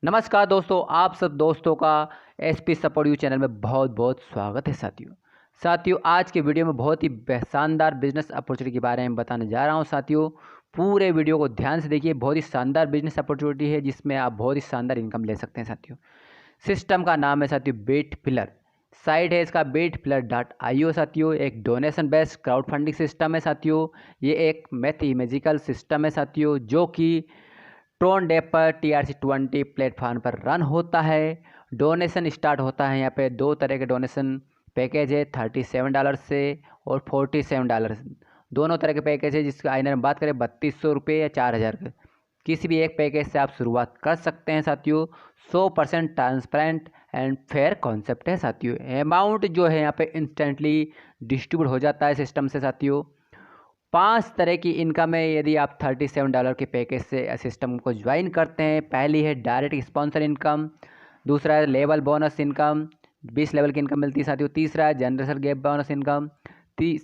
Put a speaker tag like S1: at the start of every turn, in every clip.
S1: नमस्कार दोस्तों, आप सब दोस्तों का एसपी सपोर्ट यू चैनल में बहुत बहुत स्वागत है साथियों, आज के वीडियो में बहुत ही शानदार बिजनेस अपॉर्चुनिटी के बारे में बताने जा रहा हूं साथियों। पूरे वीडियो को ध्यान से देखिए, बहुत ही शानदार बिजनेस अपॉर्चुनिटी है जिसमें आप बहुत ही शानदार इनकम ले सकते हैं साथियों। सिस्टम का नाम है साथियों बेट पिलर। साइट है इसका betpillar.io साथियों। एक donation based crowd funding system है साथियों। ये एक मैथमेटिकल सिस्टम है साथियों जो कि ट्रोन डेप पर TRC20 प्लेटफॉर्म पर रन होता है। डोनेशन स्टार्ट होता है यहाँ पे दो तरह के डोनेशन पैकेज है, $37 से और $47। दोनों तरह के पैकेज है जिसका आइनर में बात करें 3200 रुपये या 4000 के। किसी भी एक पैकेज से आप शुरुआत कर सकते हैं साथियों। 100% ट्रांसपेरेंट एंड फेयर कॉन्सेप्ट है साथियों। अमाउंट जो है यहाँ पे इंस्टेंटली डिस्ट्रीब्यूट हो जाता है सिस्टम से साथियों। 5 तरह की इनकम है यदि आप $37 के पैकेज से सिस्टम को ज्वाइन करते हैं। पहली है डायरेक्ट स्पॉन्सर इनकम, दूसरा है लेवल बोनस इनकम, 20 लेवल की इनकम मिलती है साथियों। तीसरा है जनरेशन गैप बोनस इनकम।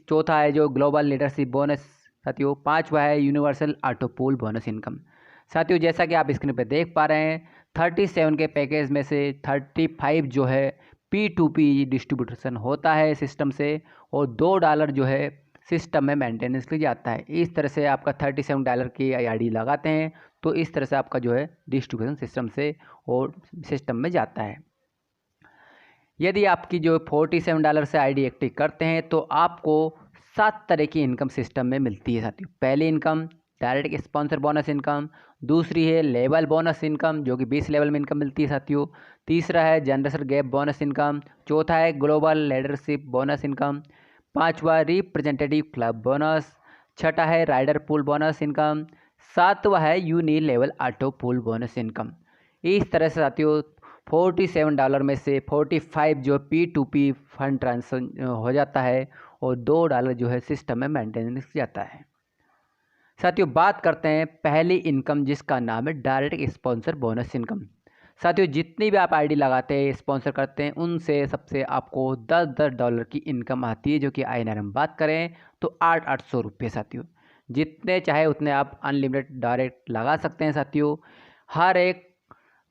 S1: चौथा है जो ग्लोबल लीडरशिप बोनस साथियों। पांचवा है universal auto pool bonus income साथियों। जैसा कि आप स्क्रीन पर देख पा रहे हैं 37 के पैकेज में से 35 जो है P2P डिस्ट्रीब्यूशन होता है सिस्टम से और $2 जो है सिस्टम में मेंटेनेंस के लिए जाता है। इस तरह से आपका $37 की आईडी लगाते हैं तो इस तरह से आपका जो है डिस्ट्रीब्यूशन सिस्टम से और सिस्टम में जाता है। यदि आपकी जो $47 से आईडी एक्टिव करते हैं तो आपको 7 तरह की इनकम सिस्टम में मिलती है साथियों। पहली income direct sponsor bonus income, दूसरी है लेवल बोनस इनकम जो कि 20 लेवल में इनकम मिलती है साथियों। तीसरा है जनरेशन गैप बोनस इनकम। चौथा है ग्लोबल लीडरशिप बोनस इनकम। पांचवा रिप्रेजेंटेटिव क्लब बोनस। छठा है राइडर पूल बोनस इनकम। सातवां है unilevel auto pool bonus income. इस तरह से साथियों $47 में से 45 जो P2P फंड ट्रांसफर हो जाता है और $2 जो है सिस्टम में मेंटेनेंस जाता है। साथियों बात करते हैं पहली इनकम जिसका नाम है डायरेक्ट स्पॉन्सर बोनस इनकम। साथियों जितनी भी आप आईडी लगाते हैं स्पॉन्सर करते हैं उनसे सबसे आपको $10 की इनकम आती है जो कि INR में बात करें तो 800 रुपये साथियों। जितने चाहे उतने आप अनलिमिटेड डायरेक्ट लगा सकते हैं साथियों। हर एक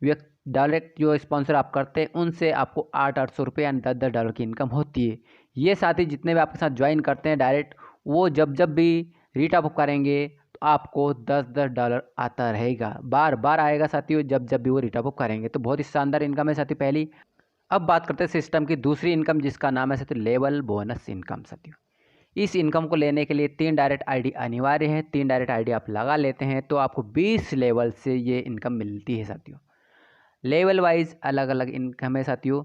S1: व्यक्ति डायरेक्ट जो स्पॉन्सर आप करते हैं उनसे आपको 800 रुपये यानी $10 की इनकम होती है। ये साथी जितने भी आपके साथ ज्वाइन करते हैं डायरेक्ट वो जब जब भी रीटॉप करेंगे तो आपको $10 आता रहेगा, बार बार आएगा साथियों जब जब भी वो रीटॉप करेंगे। तो बहुत ही शानदार इनकम है साथियों पहली। अब बात करते हैं सिस्टम की दूसरी इनकम जिसका नाम है साथियों लेवल बोनस इनकम साथियों। इस इनकम को लेने के लिए 3 डायरेक्ट आईडी अनिवार्य है। 3 डायरेक्ट आईडी आप लगा लेते हैं तो आपको 20 लेवल से ये इनकम मिलती है साथियों। लेवल वाइज अलग अलग इनकम है साथियों।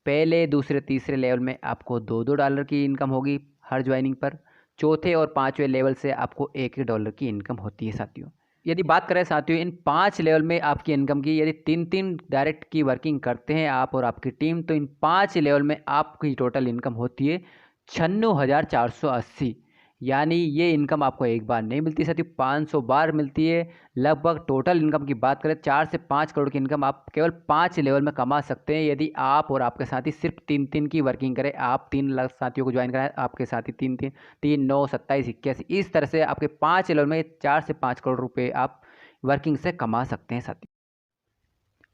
S1: पहले दूसरे तीसरे लेवल में आपको $2 की इनकम होगी हर ज्वाइनिंग पर। चौथे और पाँचवें लेवल से आपको $1 की इनकम होती है साथियों। यदि बात करें साथियों इन 5 लेवल में आपकी इनकम की, यदि 3-3 डायरेक्ट की वर्किंग करते हैं आप और आपकी टीम तो इन 5 लेवल में आपकी टोटल इनकम होती है 96,480। यानी ये इनकम आपको एक बार नहीं मिलती साथियों, 500 बार मिलती है। लगभग टोटल इनकम की बात करें 4 से 5 करोड़ की इनकम आप केवल 5 लेवल में कमा सकते हैं यदि आप और आपके साथी सिर्फ 3-3 की वर्किंग करें। आप 3 लाख साथियों को ज्वाइन कराएं, आपके साथी 3 9 27 81 इस तरह से आपके 5 लेवल में 4 से 5 करोड़ रुपये आप वर्किंग से कमा सकते हैं साथियों।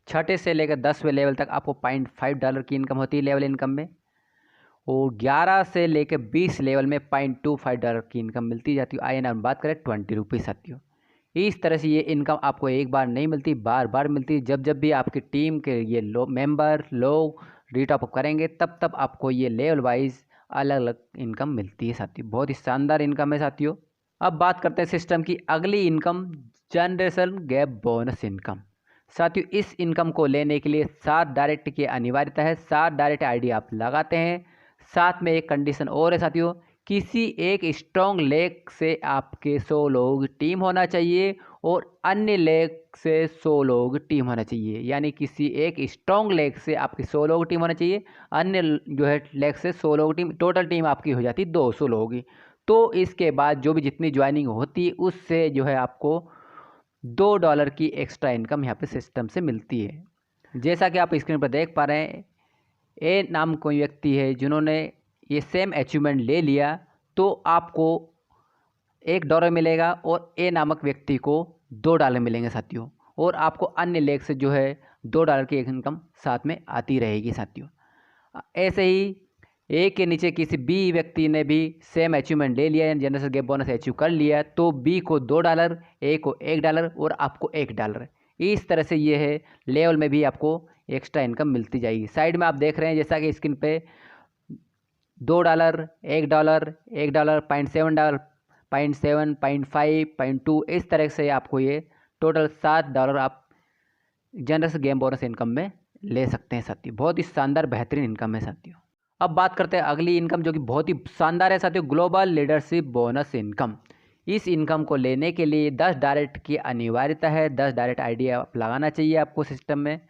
S1: छठे से लेकर 10वें लेवल तक आपको $0.5 की इनकम होती है लेवल इनकम में और 11 से लेकर 20 लेवल में $0.25 की इनकम मिलती जाती है। INR में बात करें 20 रुपीज़ साथियों। इस तरह से ये इनकम आपको एक बार नहीं मिलती, बार बार मिलती। जब जब भी आपकी टीम के ये मेंबर लोग रीटॉप करेंगे तब तब आपको ये लेवल वाइज अलग अलग इनकम मिलती है साथियों। बहुत ही शानदार इनकम है साथियों। अब बात करते हैं सिस्टम की अगली income generation gap bonus income. साथियों इस इनकम को लेने के लिए 7 डायरेक्ट की अनिवार्यता है। 7 डायरेक्ट आईडी आप लगाते हैं। साथ में एक कंडीशन और है साथियों, किसी एक स्ट्रॉन्ग लेग से आपके 100 लोग टीम होना चाहिए और अन्य लेग से 100 लोग टीम होना चाहिए। यानी किसी एक स्ट्रॉन्ग लेग से आपके 100 लोग टीम होना चाहिए, अन्य जो है लेग से 100 लोग टीम, टोटल टीम आपकी हो जाती है 200 लोग की। तो इसके बाद जो भी जितनी ज्वाइनिंग होती है उससे जो है आपको $2 की एक्स्ट्रा इनकम यहाँ पे सिस्टम से मिलती है। जैसा कि आप स्क्रीन पर देख पा रहे हैं ए नाम कोई व्यक्ति है जिन्होंने ये सेम अचीवमेंट ले लिया तो आपको $1 मिलेगा और ए नामक व्यक्ति को $2 मिलेंगे साथियों। और आपको अन्य लेग से जो है $2 की एक इनकम साथ में आती रहेगी साथियों। ऐसे ही ए के नीचे किसी बी व्यक्ति ने भी सेम अचीवमेंट ले लिया, जनरेशन गैप बोनस अचीव कर लिया, तो बी को $2, ए को $1 और आपको $1। इस तरह से ये है लेवल में भी आपको एक्स्ट्रा इनकम मिलती जाएगी। साइड में आप देख रहे हैं जैसा कि स्क्रीन पे $2, $1, $1, $0.7, $0.7, $0.5, $0.2, इस तरह से आपको ये टोटल $7 आप जनरस गेम बोनस इनकम में ले सकते हैं साथियों। बहुत ही शानदार बेहतरीन इनकम है साथियों। अब बात करते हैं अगली इनकम जो कि बहुत ही शानदार है साथियों, ग्लोबल लीडरशिप बोनस इनकम। इस इनकम को लेने के लिए 10 डायरेक्ट की अनिवार्यता है। 10 डायरेक्ट आईडी आप लगाना चाहिए आपको सिस्टम में,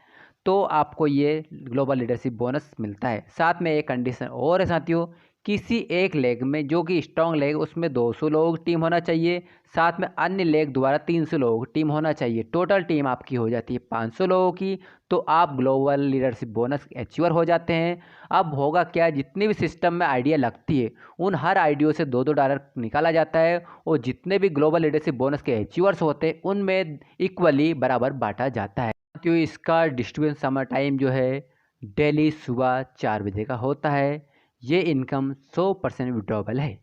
S1: तो आपको ये ग्लोबल लीडरशिप बोनस मिलता है। साथ में एक कंडीशन और है साथियों, किसी एक लेग में जो कि स्ट्रॉन्ग लेग उसमें 200 लोग टीम होना चाहिए, साथ में अन्य लेग द्वारा 300 लोग टीम होना चाहिए। टोटल टीम आपकी हो जाती है 500 लोगों की, तो आप ग्लोबल लीडरशिप बोनस अचीवर हो जाते हैं। अब होगा क्या, जितनी भी सिस्टम में आइडिया लगती है उन हर आइडियो से $2 निकाला जाता है और जितने भी ग्लोबल लीडरशिप बोनस के अचीवर्स होते हैं उनमें इक्वली बराबर बांटा जाता है। तो इसका डिस्ट्रीब्यूशन समय टाइम जो है डेली सुबह 4 बजे का होता है। ये इनकम 100% विड्रॉबल है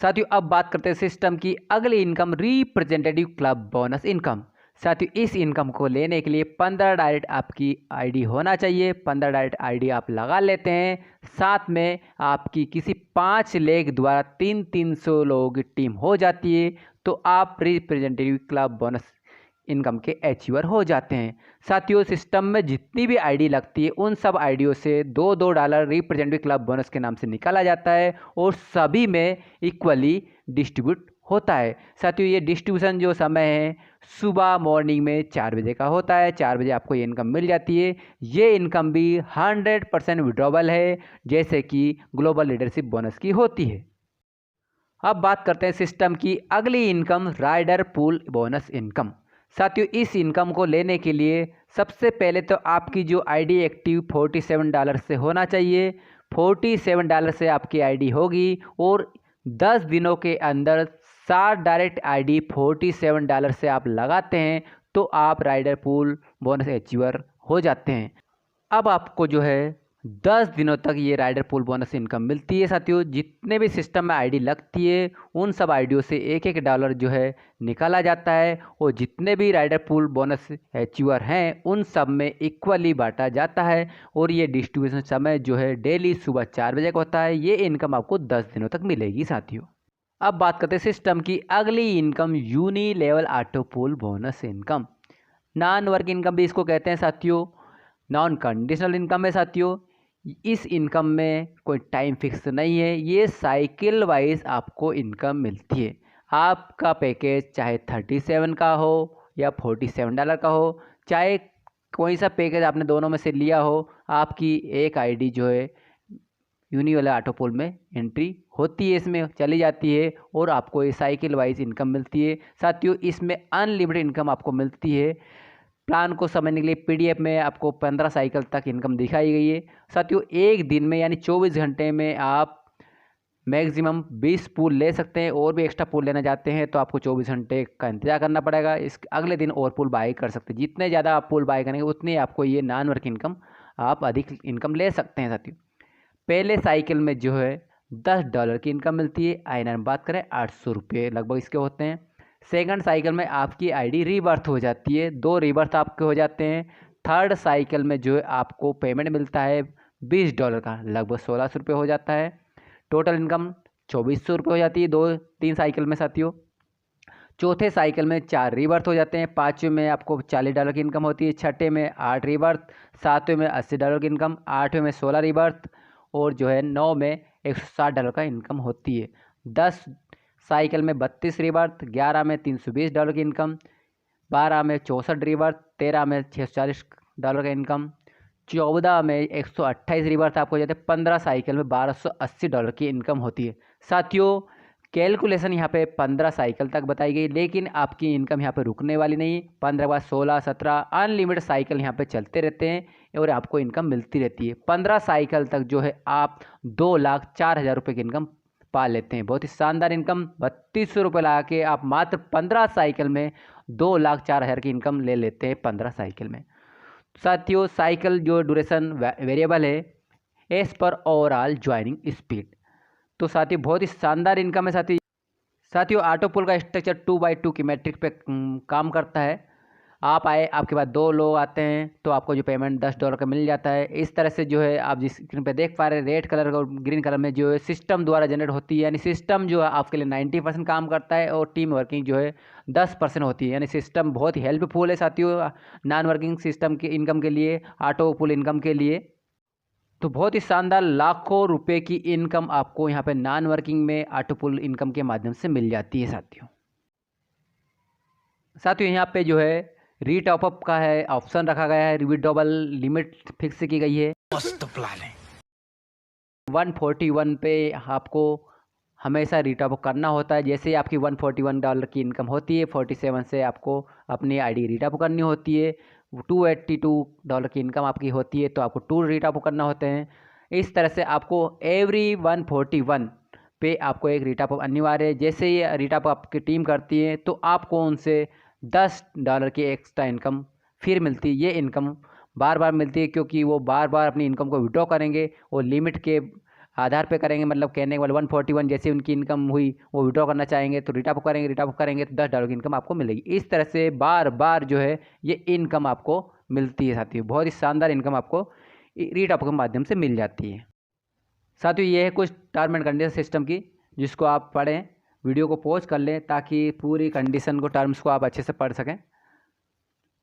S1: साथियों। अब बात करते हैं सिस्टम की अगली income, representative club bonus income. साथियों इस इनकम को लेने के लिए 15 डायरेक्ट आपकी आईडी होना चाहिए। 15 डायरेक्ट आईडी आप लगा लेते हैं, साथ में आपकी किसी 5 लेग द्वारा 300 लोगों की टीम हो जाती है, तो आप रिप्रेजेंटेटिव क्लब बोनस इनकम के अचीवर हो जाते हैं। साथियों सिस्टम में जितनी भी आईडी लगती है उन सब आईडियों से $2 रिप्रेजेंटेटिव क्लब बोनस के नाम से निकाला जाता है और सभी में इक्वली डिस्ट्रीब्यूट होता है। साथियों ये डिस्ट्रीब्यूशन जो समय है सुबह मॉर्निंग में 4 बजे का होता है। 4 बजे आपको ये इनकम मिल जाती है। ये इनकम भी 100% विड्रॉबल है, जैसे कि ग्लोबल लीडरशिप बोनस की होती है। अब बात करते हैं सिस्टम की अगली income, rider pool bonus income. साथियों इस इनकम को लेने के लिए सबसे पहले तो आपकी जो आईडी एक्टिव $47 से होना चाहिए। $47 से आपकी आईडी होगी और 10 दिनों के अंदर 7 डायरेक्ट आईडी $47 से आप लगाते हैं, तो आप राइडर पूल बोनस अचीवर हो जाते हैं। अब आपको जो है 10 दिनों तक ये राइडर पूल बोनस इनकम मिलती है। साथियों जितने भी सिस्टम में आईडी लगती है उन सब आईडियों से $1 जो है निकाला जाता है और जितने भी राइडर पूल बोनस अचीवर हैं उन सब में इक्वली बांटा जाता है और ये डिस्ट्रीब्यूशन समय जो है डेली सुबह 4 बजे का होता है। ये इनकम आपको 10 दिनों तक मिलेगी साथियों। अब बात करते हैं सिस्टम की अगली income, unilevel auto pool bonus income. Non work income भी इसको कहते हैं साथियों, नॉन कंडीशनल इनकम है साथियों। इस इनकम में कोई टाइम फिक्स नहीं है, ये साइकिल वाइज आपको इनकम मिलती है। आपका पैकेज चाहे 37 का हो या $47 का हो, चाहे कोई सा पैकेज आपने दोनों में से लिया हो, आपकी एक आईडी जो है यूनी वाले ऑटो पूल में एंट्री होती है, इसमें चली जाती है और आपको ये साइकिल वाइज इनकम मिलती है। साथियों इसमें अनलिमिटेड इनकम आपको मिलती है। प्लान को समझने के लिए पीडीएफ में आपको 15 साइकिल तक इनकम दिखाई गई है। साथियों एक दिन में यानी 24 घंटे में आप मैक्सिमम 20 पूल ले सकते हैं, और भी एक्स्ट्रा पूल लेना चाहते हैं तो आपको 24 घंटे का इंतजार करना पड़ेगा। इस अगले दिन और पूल बाय कर सकते हैं। जितने ज़्यादा आप पूल बाय करेंगे उतनी आपको ये नॉन वर्क इनकम आप अधिक इनकम ले सकते हैं। साथियों पहले साइकिल में जो है $10 की इनकम मिलती है, आईएनआर में बात करें ₹800 लगभग इसके होते हैं। सेकंड साइकिल में आपकी आईडी रीबर्थ हो जाती है, 2 रीबर्थ आपके हो जाते हैं। थर्ड साइकिल में जो है आपको पेमेंट मिलता है $20 का, लगभग ₹1600 हो जाता है। टोटल इनकम ₹2400 हो जाती है 2-3 साइकिल में साथियों। चौथे साइकिल में 4 रीबर्थ हो जाते हैं। पाँचवें में आपको $40 की इनकम होती है। छठे में 8 रीबर्थ, सातवें में $80 की इनकम, आठवें में 16 रीबर्थ और जो है 9 में $160 का इनकम होती है। 10 साइकिल में 32 रीबर्थ, 11 में $320 की इनकम, 12 में 64 रीबर्थ, 13 में $640 का इनकम, 14 में 128 रीबर्थ आपको हो जाते हैं। 15 साइकिल में $1280 की इनकम होती है। साथियों कैलकुलेशन यहाँ पे 15 साइकिल तक बताई गई, लेकिन आपकी इनकम यहाँ पे रुकने वाली नहीं। 15 के बाद 16, 17 अनलिमिटेड साइकिल यहाँ पे चलते रहते हैं और आपको इनकम मिलती रहती है। 15 साइकिल तक जो है आप 2,04,000 रुपये की इनकम पा लेते हैं। बहुत ही शानदार इनकम, ₹3200 लगा के आप मात्र 15 साइकिल में 2,04,000 की इनकम ले लेते हैं 15 साइकिल में। साथियों साइकिल जो ड्यूरेशन वेरिएबल है as per overall joining speed. तो साथियों बहुत ही शानदार इनकम है साथियों ऑटो पुल का स्ट्रक्चर 2x2 की मैट्रिक पे काम करता है। आप आए, आपके पास 2 लोग आते हैं तो आपको जो पेमेंट $10 का मिल जाता है। इस तरह से जो है आप जिस स्क्रीन पे देख पा रहे हैं रेड कलर और ग्रीन कलर में जो है सिस्टम द्वारा जनरेट होती है, यानी सिस्टम जो है आपके लिए 90% काम करता है और टीम वर्किंग जो है 10% होती है। यानी सिस्टम बहुत ही हेल्पफुल है साथियों नॉन वर्किंग सिस्टम के इनकम के लिए, ऑटो पुल इनकम के लिए। तो बहुत ही शानदार लाखों रुपए की इनकम आपको यहाँ पे नॉन वर्किंग में ऑटो पुल इनकम के माध्यम से मिल जाती है साथियों यहाँ पे जो है रीटॉपअप का है ऑप्शन रखा गया है, विड्रॉवल लिमिट फिक्स की गई है। मस्त प्लान है। 141 पे आपको हमेशा रीटॉपअप करना होता है। जैसे आपकी $141 की इनकम होती है, 47 से आपको अपनी आईडी रीटॉपअप करनी होती है। $282 की इनकम आपकी होती है तो आपको 2 रीटॉपअप करना होते हैं। इस तरह से आपको एवरी 141 पे आपको एक रीटॉपअप अनिवार्य है। जैसे ही रीटॉपअप आपकी टीम करती है तो आपको उनसे $10 की एक्स्ट्रा इनकम फिर मिलती है। ये इनकम बार बार मिलती है क्योंकि वो बार बार अपनी इनकम को विड्रॉ करेंगे और लिमिट के आधार पे करेंगे। मतलब कहने वाले 141 जैसे उनकी इनकम हुई वो विड्रॉ करना चाहेंगे तो रिटॉप करेंगे तो $10 की इनकम आपको मिलेगी। इस तरह से बार बार जो है ये इनकम आपको मिलती है साथियों। बहुत ही शानदार इनकम आपको रीटॉप के माध्यम से मिल जाती है साथियों। ये है कुछ टर्म एंड कंडीशन सिस्टम की जिसको आप पढ़ें, वीडियो को पॉज कर लें ताकि पूरी कंडीशन को टर्म्स को आप अच्छे से पढ़ सकें।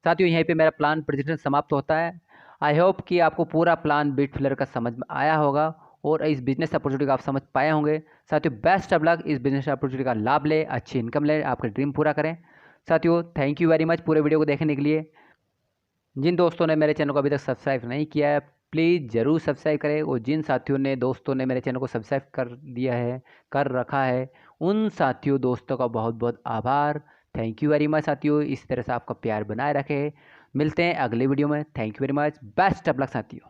S1: साथियों यहीं पे मेरा प्लान प्रेजेंटेशन समाप्त होता है। आई होप कि आपको पूरा प्लान बिटफ्लियर का समझ में आया होगा और इस बिजनेस अपॉर्चुनिटी का आप समझ पाए होंगे। साथियों बेस्ट ऑफ लक, इस बिजनेस अपॉर्चुनिटी का लाभ ले, अच्छी इनकम ले, आपका ड्रीम पूरा करें। साथियों थैंक यू वेरी मच पूरे वीडियो को देखने के लिए। जिन दोस्तों ने मेरे चैनल को अभी तक सब्सक्राइब नहीं किया है प्लीज़ ज़रूर सब्सक्राइब करें और जिन साथियों ने दोस्तों ने मेरे चैनल को सब्सक्राइब कर दिया है, कर रखा है, उन साथियों दोस्तों का बहुत बहुत आभार। थैंक यू वेरी मच साथियों, इस तरह से आपका प्यार बनाए रखे। मिलते हैं अगले वीडियो में। Thank you very much, best of luck साथियों।